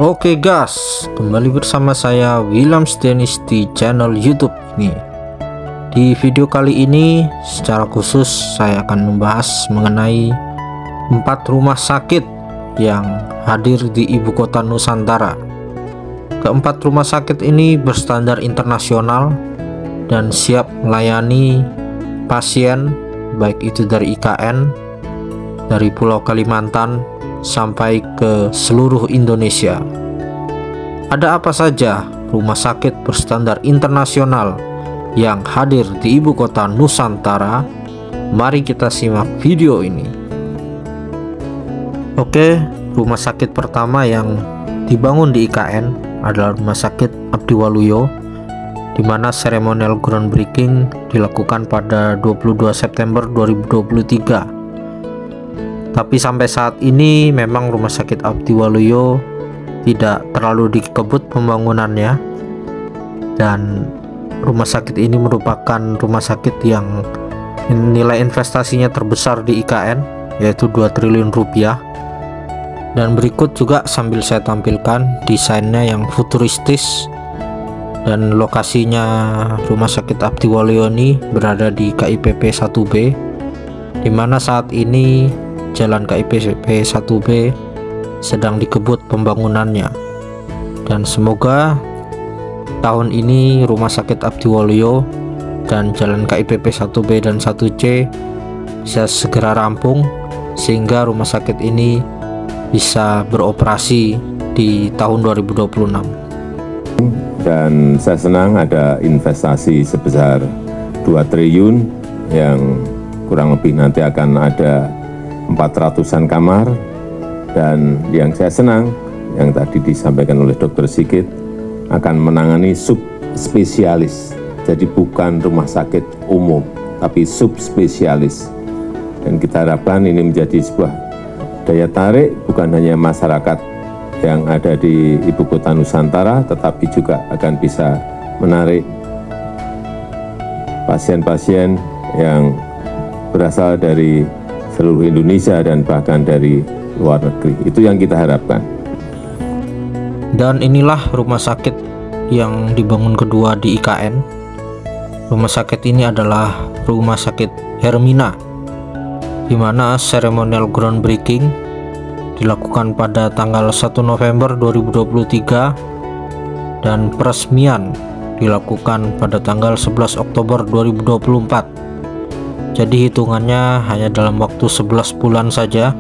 Oke guys, kembali bersama saya Williams Dennis di channel YouTube ini. Di video kali ini secara khusus saya akan membahas mengenai 4 rumah sakit yang hadir di ibu kota Nusantara. Keempat rumah sakit ini berstandar internasional dan siap melayani pasien baik itu dari IKN, dari Pulau Kalimantan sampai ke seluruh Indonesia. Ada apa saja rumah sakit berstandar internasional yang hadir di ibu kota Nusantara? Mari kita simak video ini. Oke, rumah sakit pertama yang dibangun di IKN adalah Rumah Sakit Abdi Waluyo, di mana seremonial groundbreaking dilakukan pada 22 September 2023. Tapi sampai saat ini memang Rumah Sakit Abdi Waluyo tidak terlalu dikebut pembangunannya, dan rumah sakit ini merupakan rumah sakit yang nilai investasinya terbesar di IKN, yaitu 2 triliun rupiah. Dan berikut juga sambil saya tampilkan desainnya yang futuristis, dan lokasinya Rumah Sakit Abdi Waluyo ini berada di KIPP 1B, di mana saat ini Jalan KIPP 1B sedang dikebut pembangunannya. Dan semoga tahun ini Rumah Sakit Abdi Waluyo dan Jalan KIPP 1B dan 1C bisa segera rampung, sehingga rumah sakit ini bisa beroperasi di tahun 2026. Dan saya senang ada investasi sebesar 2 triliun yang kurang lebih nanti akan ada 400-an kamar, dan yang saya senang yang tadi disampaikan oleh Dr. Sigit akan menangani subspesialis, jadi bukan rumah sakit umum tapi subspesialis. Dan kita harapkan ini menjadi sebuah daya tarik bukan hanya masyarakat yang ada di ibu kota Nusantara, tetapi juga akan bisa menarik pasien-pasien yang berasal dari seluruh Indonesia dan bahkan dari luar negeri. Itu yang kita harapkan. Dan inilah rumah sakit yang dibangun kedua di IKN. Rumah sakit ini adalah Rumah Sakit Hermina, di mana seremonial groundbreaking dilakukan pada tanggal 1 November 2023 dan peresmian dilakukan pada tanggal 11 Oktober 2024. Jadi hitungannya hanya dalam waktu 11 bulan saja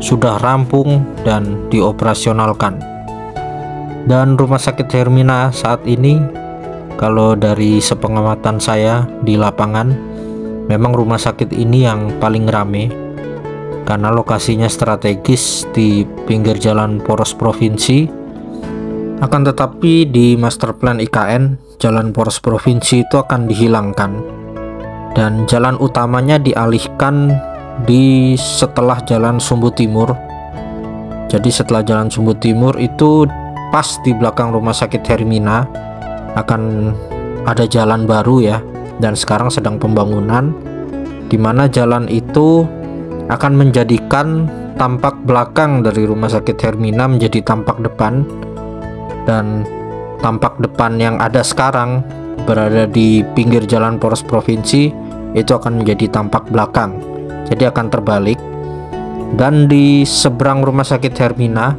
sudah rampung dan dioperasionalkan. Dan Rumah Sakit Hermina saat ini, kalau dari sepengamatan saya di lapangan, memang rumah sakit ini yang paling rame karena lokasinya strategis di pinggir jalan poros provinsi. Akan tetapi di master plan IKN, jalan poros provinsi itu akan dihilangkan dan jalan utamanya dialihkan di setelah Jalan Sumbu Timur. Jadi setelah Jalan Sumbu Timur itu pas di belakang Rumah Sakit Hermina akan ada jalan baru ya, dan sekarang sedang pembangunan, di mana jalan itu akan menjadikan tampak belakang dari Rumah Sakit Hermina menjadi tampak depan, dan tampak depan yang ada sekarang berada di pinggir jalan poros provinsi itu akan menjadi tampak belakang, jadi akan terbalik. Dan di seberang Rumah Sakit Hermina,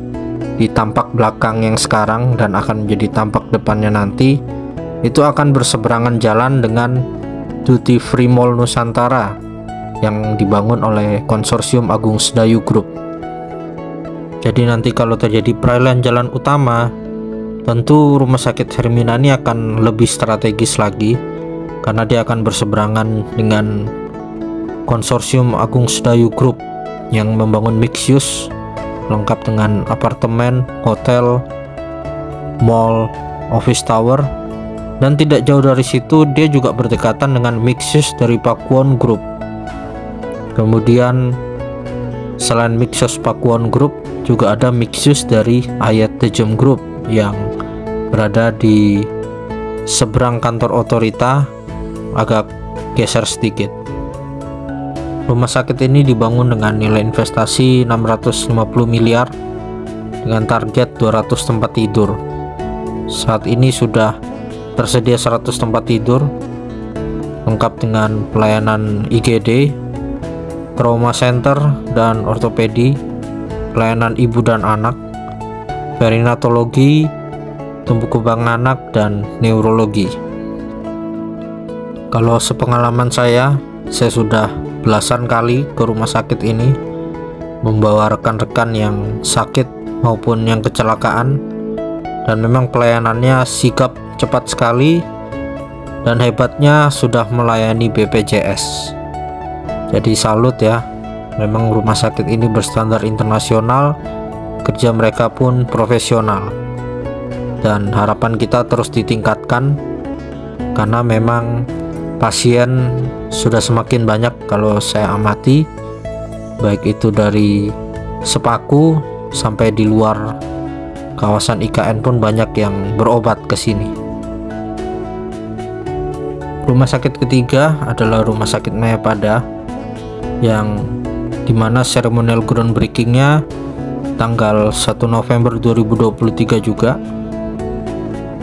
di tampak belakang yang sekarang dan akan menjadi tampak depannya nanti, itu akan berseberangan jalan dengan Duty Free Mall Nusantara yang dibangun oleh konsorsium Agung Sedayu Group. Jadi nanti kalau terjadi peralihan jalan utama, tentu Rumah Sakit Hermina ini akan lebih strategis lagi, karena dia akan berseberangan dengan konsorsium Agung Sedayu Group yang membangun mixed use lengkap dengan apartemen, hotel, mall, office tower. Dan tidak jauh dari situ dia juga berdekatan dengan mixed use dari Pakuwon Group. Kemudian selain mixed use Pakuwon Group, juga ada mixed use dari Ayat Tejem Group yang berada di seberang kantor otorita, agak geser sedikit. Rumah sakit ini dibangun dengan nilai investasi 650 miliar dengan target 200 tempat tidur. Saat ini sudah tersedia 100 tempat tidur lengkap dengan pelayanan IGD, trauma center dan ortopedi, pelayanan ibu dan anak, perinatologi, tumbuh kembang anak, dan neurologi. Kalau sepengalaman saya sudah belasan kali ke rumah sakit ini membawa rekan-rekan yang sakit maupun yang kecelakaan, dan memang pelayanannya sigap, cepat sekali, dan hebatnya sudah melayani BPJS. Jadi salut ya, memang rumah sakit ini berstandar internasional, kerja mereka pun profesional, dan harapan kita terus ditingkatkan karena memang pasien sudah semakin banyak kalau saya amati, baik itu dari Sepaku sampai di luar kawasan IKN pun banyak yang berobat ke sini. Rumah sakit ketiga adalah Rumah Sakit Mayapada, yang dimana seremonial groundbreakingnya tanggal 1 November 2023 juga.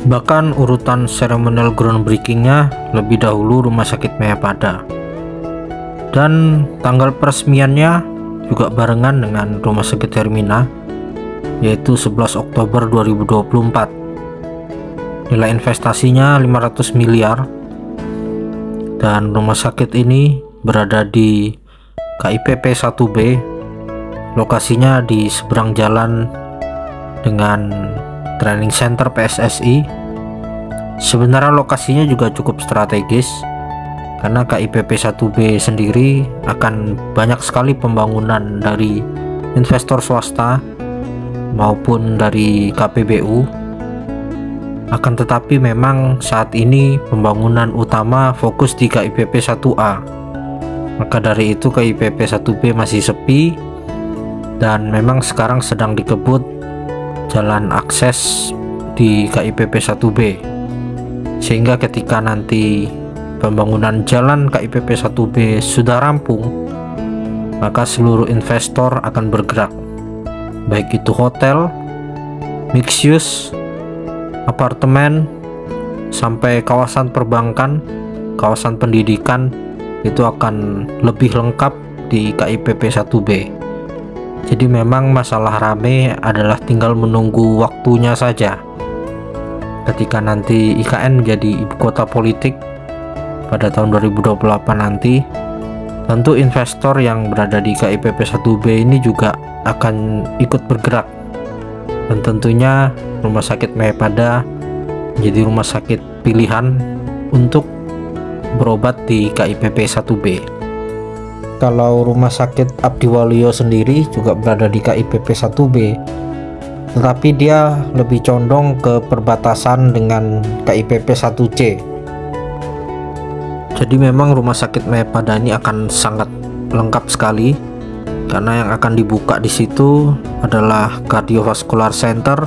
Bahkan urutan seremonial groundbreakingnya lebih dahulu Rumah Sakit Mayapada, dan tanggal peresmiannya juga barengan dengan Rumah Sakit Hermina, yaitu 11 Oktober 2024. Nilai investasinya 500 miliar, dan rumah sakit ini berada di KIPP 1B, lokasinya di seberang jalan dengan training center PSSI. Sebenarnya lokasinya juga cukup strategis karena KIPP 1B sendiri akan banyak sekali pembangunan dari investor swasta maupun dari KPBU. Akan tetapi memang saat ini pembangunan utama fokus di KIPP 1A. Maka dari itu KIPP 1B masih sepi, dan memang sekarang sedang dikebut jalan akses di KIPP 1B, sehingga ketika nanti pembangunan jalan KIPP 1B sudah rampung, maka seluruh investor akan bergerak, baik itu hotel, mixed use, apartemen, sampai kawasan perbankan, kawasan pendidikan, itu akan lebih lengkap di KIPP 1B. Jadi memang masalah rame adalah tinggal menunggu waktunya saja. Ketika nanti IKN menjadi ibu kota politik pada tahun 2028 nanti, tentu investor yang berada di KIPP 1B ini juga akan ikut bergerak, dan tentunya Rumah Sakit Mayapada menjadi rumah sakit pilihan untuk berobat di KIPP 1B. Kalau Rumah Sakit Abdiwaluyo sendiri juga berada di KIPP 1B, tetapi dia lebih condong ke perbatasan dengan KIPP 1C. Jadi memang Rumah Sakit Mayapada ini akan sangat lengkap sekali, karena yang akan dibuka di situ adalah Cardiovascular Center,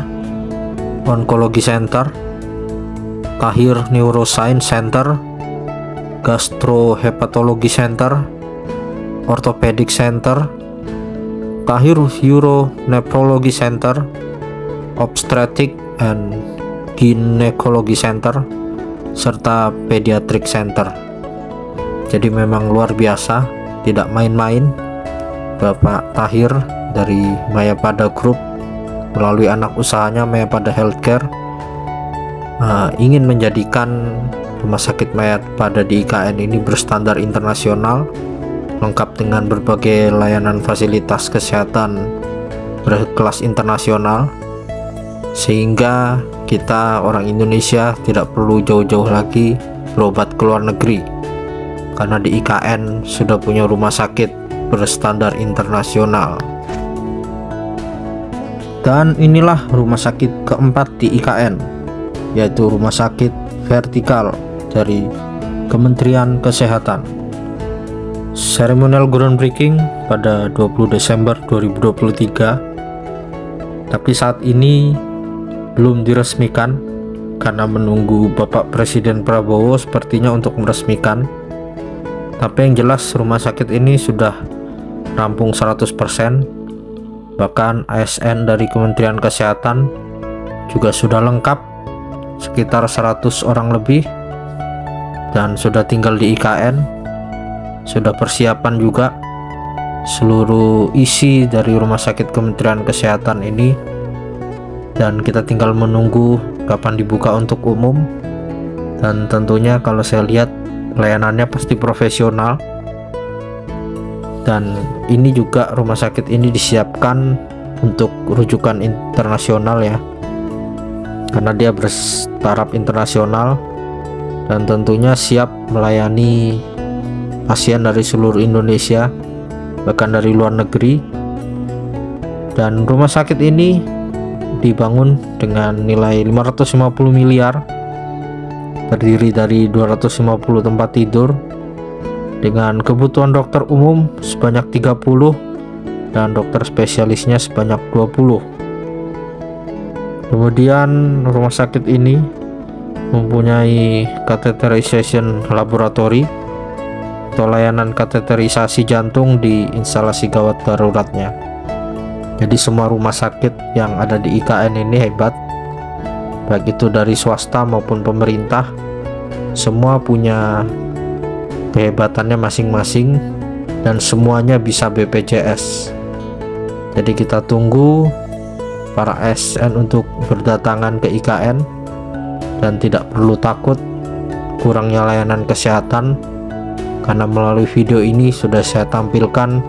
Onkologi Center, Tahir Neuroscience Center, Gastrohepatologi Center, Orthopedic Center, Tahir Uronephrology Center, Obstetric and Gynecology Center, serta Pediatric Center. Jadi memang luar biasa, tidak main-main. Bapak Tahir dari Mayapada Group melalui anak usahanya Mayapada Healthcare ingin menjadikan Rumah Sakit Mayapada di IKN ini berstandar internasional, lengkap dengan berbagai layanan fasilitas kesehatan berkelas internasional, sehingga kita orang Indonesia tidak perlu jauh-jauh lagi berobat ke luar negeri, karena di IKN sudah punya rumah sakit berstandar internasional. Dan inilah rumah sakit keempat di IKN, yaitu Rumah Sakit Vertikal dari Kementerian Kesehatan. Seremonial groundbreaking pada 20 Desember 2023, tapi saat ini belum diresmikan karena menunggu Bapak Presiden Prabowo sepertinya untuk meresmikan. Tapi yang jelas rumah sakit ini sudah rampung 100%, Bahkan ASN dari Kementerian Kesehatan juga sudah lengkap, sekitar 100 orang lebih, dan sudah tinggal di IKN. Sudah persiapan juga seluruh isi dari rumah sakit Kementerian Kesehatan ini, dan kita tinggal menunggu kapan dibuka untuk umum. Dan tentunya kalau saya lihat layanannya pasti profesional, dan ini juga rumah sakit ini disiapkan untuk rujukan internasional ya, karena dia bertaraf internasional dan tentunya siap melayani pasien dari seluruh Indonesia, bahkan dari luar negeri. Dan rumah sakit ini dibangun dengan nilai 550 miliar, terdiri dari 250 tempat tidur dengan kebutuhan dokter umum sebanyak 30 dan dokter spesialisnya sebanyak 20. Kemudian rumah sakit ini mempunyai catheterization laboratory atau layanan kateterisasi jantung di instalasi gawat daruratnya. Jadi semua rumah sakit yang ada di IKN ini hebat, baik itu dari swasta maupun pemerintah, semua punya kehebatannya masing-masing dan semuanya bisa BPJS. Jadi kita tunggu para ASN untuk berdatangan ke IKN dan tidak perlu takut kurangnya layanan kesehatan, karena melalui video ini sudah saya tampilkan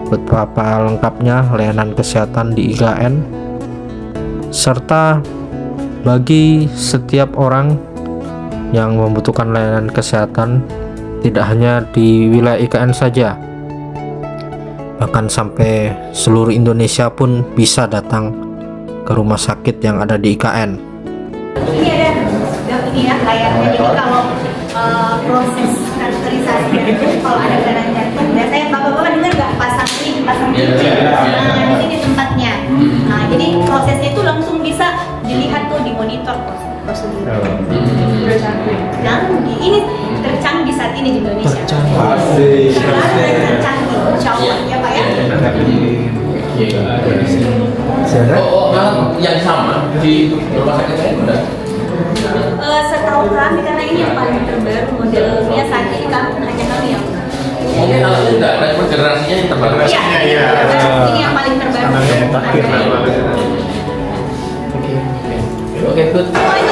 betapa lengkapnya layanan kesehatan di IKN, serta bagi setiap orang yang membutuhkan layanan kesehatan, tidak hanya di wilayah IKN saja, bahkan sampai seluruh Indonesia pun bisa datang ke rumah sakit yang ada di IKN. Ini ada ini ya layarnya. Jadi kalau proses kateterisasi jantung, kalau ada gerakan jantung, biasanya bapak-bapak dengar nggak pasang ini, pasang ini. Nah, di sini tempatnya. Nah, jadi prosesnya itu langsung bisa dilihat tuh di monitor prosedur. Nah, ini tercanggih saat ini di Indonesia. Tercanggih, insya Allah ya Pak ya. Yang sama di rumah sakit saya udah. Setahu kami, karena ini yang paling terbaru modelnya saat ini, hanya kami yang. Mungkin alat itu enggak, tapi generasinya yang terbaru. Iya, ini yang paling terbaru. Oke, good. Oh, itu